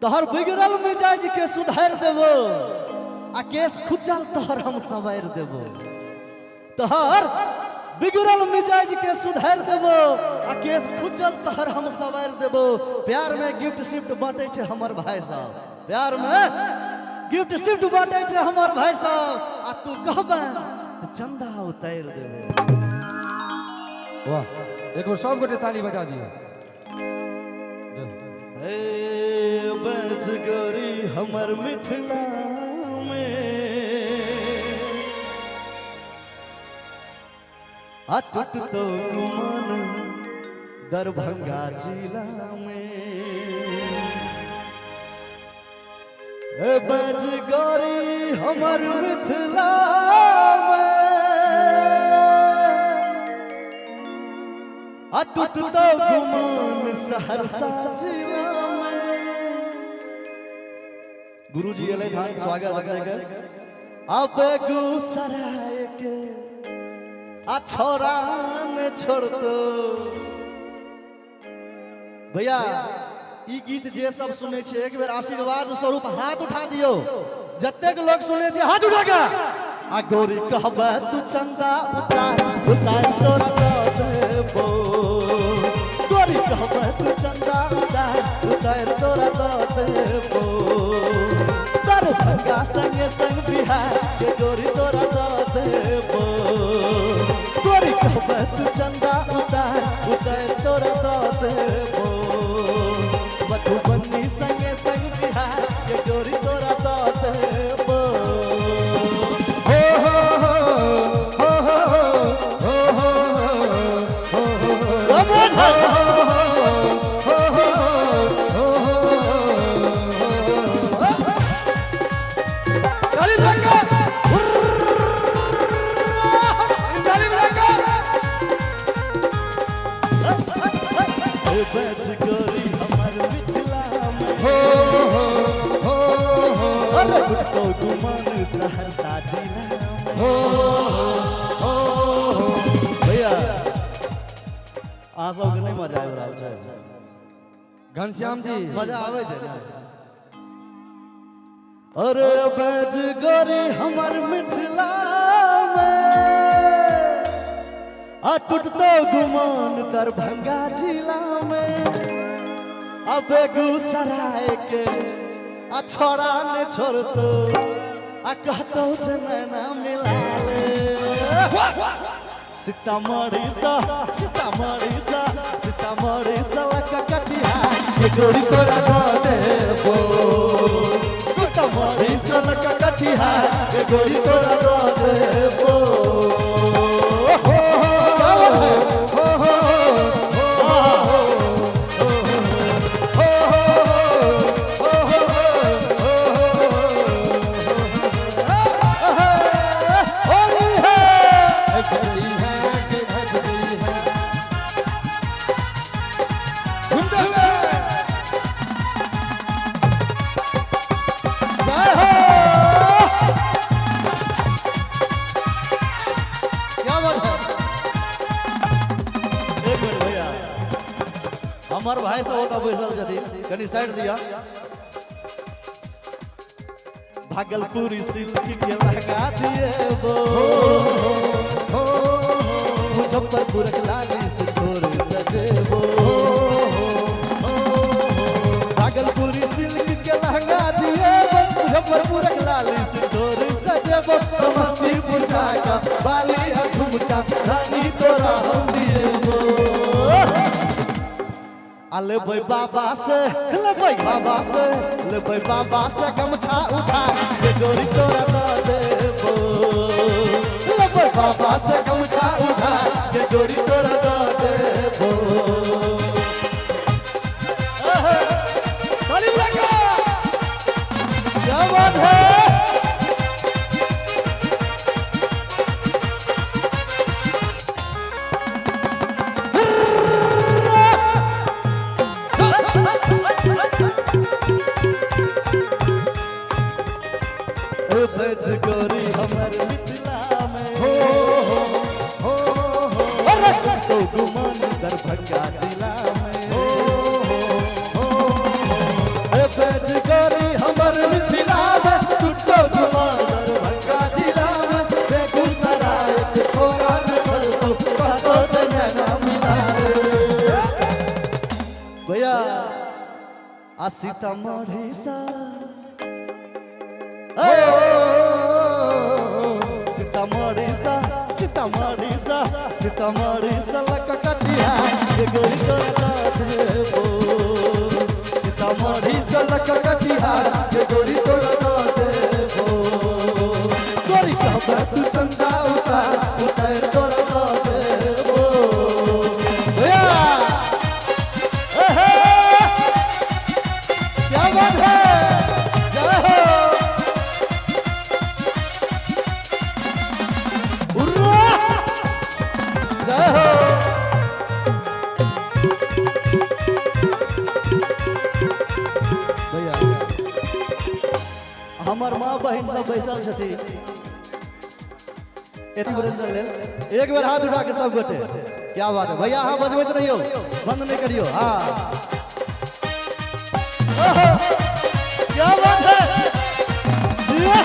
तोहर बिगड़ल मिजाज के सुधार देबो आ केस खुजल तोहर हम सवार देबो। तोहर बिगड़ल मिजाज के सुधार देबो आ केस खुजल तोहर हम सवार देबो। प्यार में गिफ्ट शिफ्ट बांटे छे हमर भाई साहब, प्यार में गिफ्ट शिफ्ट बांटे छे हमर भाई साहब। आ तू कहबे चंदा उतार देबो। वाह, एक बार सब गोटे ताली बजा दिए। बजगरी हमर मिथिला में अटूट तो गुमान दरभंगा जिला में। बजगरी हमर मिथिला में अटूट तो गुमान सहरसा जिला में। गुरुजी अले धान स्वागत वगैरह कर। अब बेगूसराय के आ छोरा ने छोड़ दो भैया। ई गीत जे सब सुने छे एक बेर आशीर्वाद स्वरूप हाथ उठा दियो। जतेक लोग सुने छे हाथ उठा के आ गोरी कहबे तू चंदा उतार उतार तोरा देबो। गोरी कहबे तू चंदा उतार उतार तोरा देबो। दरभंगा संगे संग बिहार के गोरी तोरा देबो। गोरी कहबे तू चंदा उतार उतार तोरा देबो। मधुबनी संगे संग बिहार के गोरी तोरा देबो। बजगरी हमर मिथिला में अरे तो गुमान सहरसा जिला भैया। अहाँ सबके नहीं मजा आबि रहल छै? घनश्याम जी मजा आवे छै ना? अरे बजगरी हमर मिथिला में अटूट तो गुमान दरभंगा जिला में। अब बेगूसराय के आ छोरा ने छोड़ दो आ कहतो जे नैना मिला ले। सीतामढ़ी सा लका कटिहार के गोरी तोरा देबो। सीतामढ़ी सा लका कटिहार के गोरी तोरा देबो। हमार भाई सब होता बैसल जदी कनी साइड दिया। भागलपुरी सिल्क के लहंगा दिएबो। मुजफ्फरपुर के लाली से तोर सजेबो। भागलपुरी सिल्क के लहंगा दिएबो। मुजफ्फरपुर के लाली से तोर सजेबो। समस्तीपुर का बाली झुमका रानी तोरा हम दिएबो। लेबै बाबा से गमछा उठा के गोरी तोरा देबो। लेबै बाबा से गमछा उठा के गोरी तोरा देबो। क्या बात है? बजगरी हमर मिथिला में तो गुमान दरभंगा जिला में। सीतामढ़ी सा सीतामढ़ी सा सीतामढ़ी सा सीतामढ़ी सा लक कटिया के गोरी तोरा देबो सीतामढ़ी सा लक कटिया के गोरी तोरा देबो गोरी कहबे तू चंदा उतार तोरा देबो भैया क्या बात है जय हो जय हो भैया हमर माँ बहन सब बैसल छथि एक बार हाथ उठा के सब गोटे क्या बात है भैया हाँ बजबैत रहियो बंद नहीं करियो हाँ क्या बात है जिया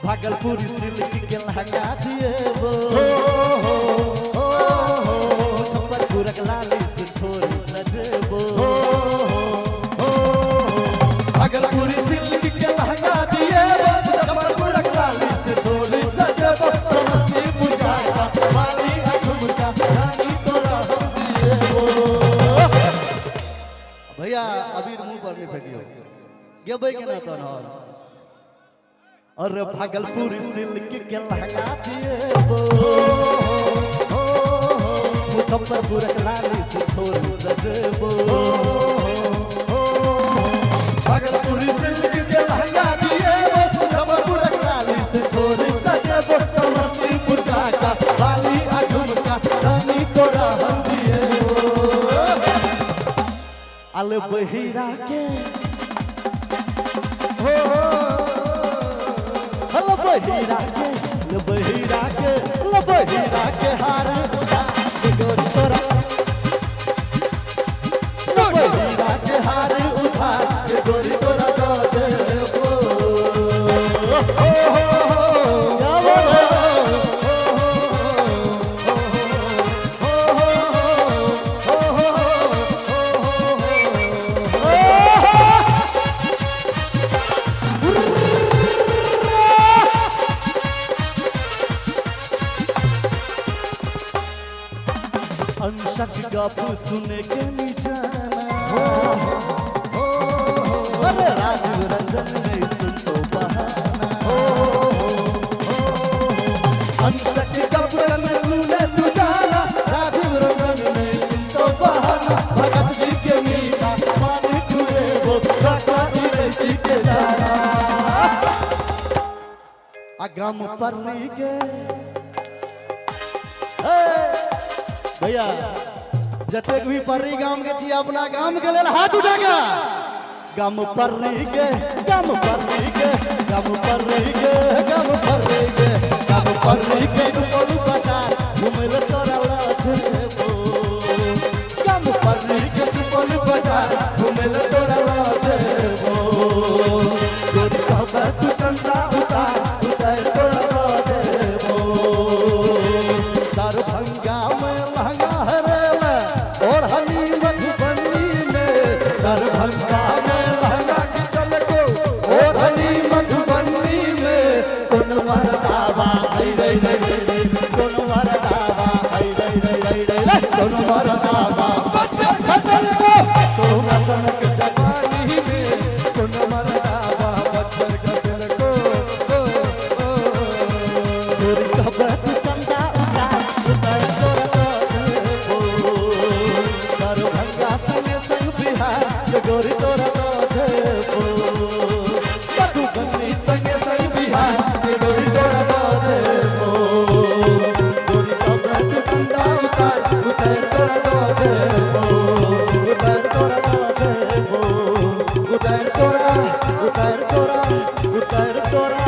भागलपुरी सिल्क के लहंगा दिए वो मुजफ्फरपुर के लाली से थोड़ी सजेबो भागलपुरी सिल्क के लहंगा दिए मुजफ्फरपुर के लाली से थोड़ी सजेबो समस्तीपुर जाएगा वाली झुमका रानी तोरा हम दिएबो भैया अबीर मुंह पर नहीं फेंकियो गेबै के ना तन अरे भागलपुरी सिल्क के लहंगा दिएबो मुजफ्फरपुर के लाली से थोड़ी सजेबो भागलपुरी सिल्क के लहंगा दिएबो मुजफ्फरपुर के लाली से थोड़ी सजेबो समस्तीपुर जाका वाली झुमका रानी तोरा हम दिएबो अल बहिरा के बहिरा के हार गोरी तोरा बहिरा के हार उठा के गोरी तोरा दो देबो अंशक गप सुने के निजाना अरे राजीव रंजन ने सुनो बहाना अंशक गप सुने तू जाना राजीव रंजन ने सुनो बहाना भगत जी के मीठा मान खुए वो रखा इलायची के दाना अगम परनी के भैया जतेक भी पर्री गांव के छी अपना गांव के लेल हाथ उठा के गम पर्री के गम पर्री के गम पर्री के गम पर्री के गम पर्री के सुपल बाजार घुमल तोरा लाजेबो गम पर्री के सुपल बाजार घुमल तोरा लाजेबो गोरी कहबे तू चंदा उतार तोरा लाजेबो दरभंगा में लहंगा हरेला और हनी मधुबनी में दरभंगा में लहंगा की चल को और हनी मधुबनी में कौन मरदावा आई रे रे रे कौन मरदावा आई रे रे रे रे कौन मरदावा फसल को तो मसनक जवानी में कौन मरदावा बच्चर गसल को गोरी कहबे तू चंदा उतार दरभंगा संगे संग बिहार के गोरी तोरा देबो मधुबनी संगे संग बिहार के गोरी तोरा देबो गोरी कहबे तू चंदा उतार तोरा देबो उतार तोरा देबो उतार तोरा